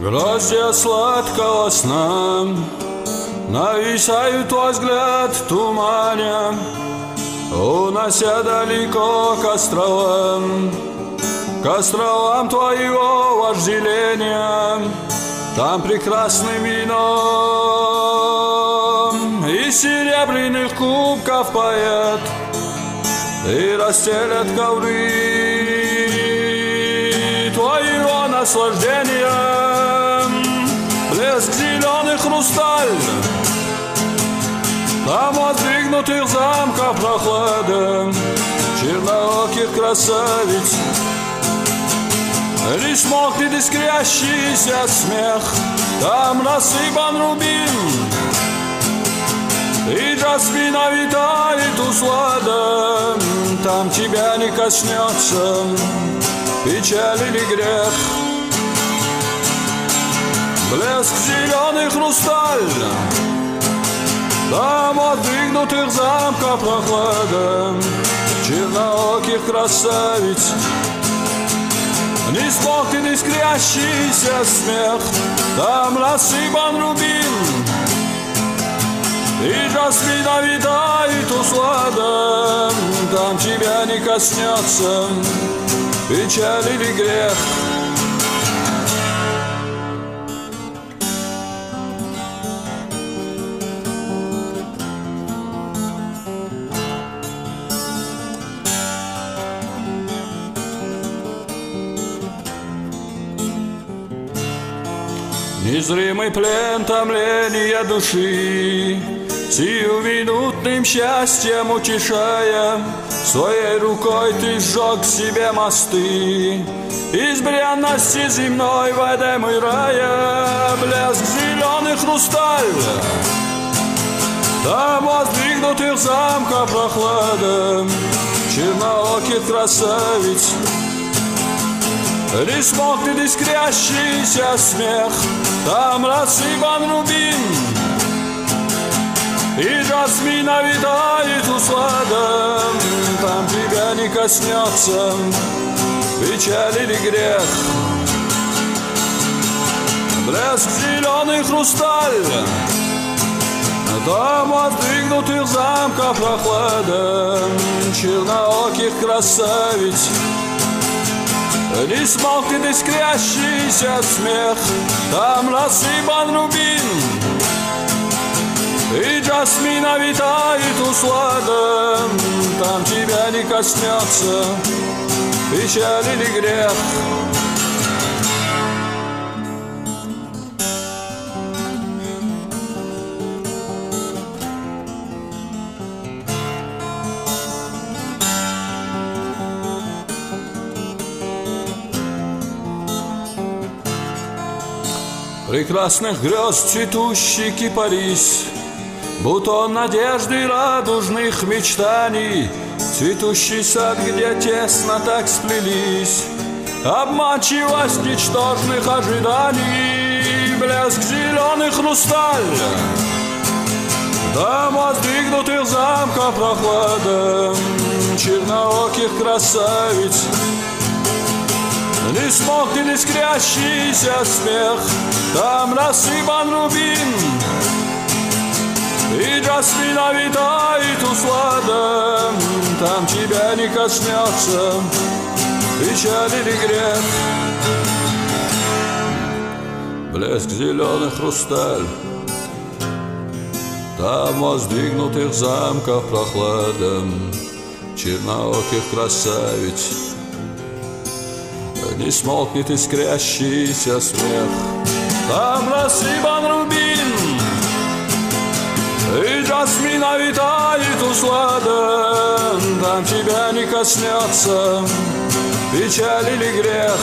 Гроздья сладкого сна нависают твой взгляд в тумане, унося далеко к островам твоего вожделения. Там прекрасным вином из серебряных кубков поэт и расстелят ковры твоего наслаждения. Блеск зеленый хрусталь, там воздвигнутых замков прохлада чернооких красавиц. Лишь смолкнет искрящийся смех, там рассыпан рубин, и жасмина витает услада. Там тебя не коснется печаль или грех. Блеск зеленый хрусталь, там воздвигнутых замков прохлада чернооких красавиц. Не смолкнет искрящийся смех, там рассыпан рубин, и жасмина витает услада. Там тебя не коснется печаль или грех. Незримый плен томления души, сиюминутным счастьем утешая, своей рукой ты сжег себе мосты из бренности земной в Эдем и рая. Блеск зеленый хрусталь, там воздвигнутых замков прохлада чернооких красавиц. Не смолкнет искрящийся смех, там рассыпан рубин, и жасмина витает услада. Там тебя не коснется печаль или грех. Блеск зеленый хрусталь, там воздвигнутых замков прохлада чернооких красавиц. Не смолкнет искрящийся смех, там рассыпан рубин, и жасмина витает услада. Там тебя не коснется печаль или грех. Прекрасных грез цветущий кипарис, бутон надежды радужных мечтаний, цветущий сад, где тесно так сплелись обманчивость ничтожных ожиданий. Блеск зеленый хрусталь, там воздвигнутых замков прохлада чернооких красавиц. Не смолкнет искрящийся смех, там рассыпан рубин, и жасмина витает услада. Там тебя не коснется печаль или грех. Блеск зеленый хрусталь, там воздвигнутых замков прохлада чернооких красавиц. Не смолкнет искрящийся смех, там рассыпан рубин, и жасмина витает услада. Там тебя не коснется печаль или грех.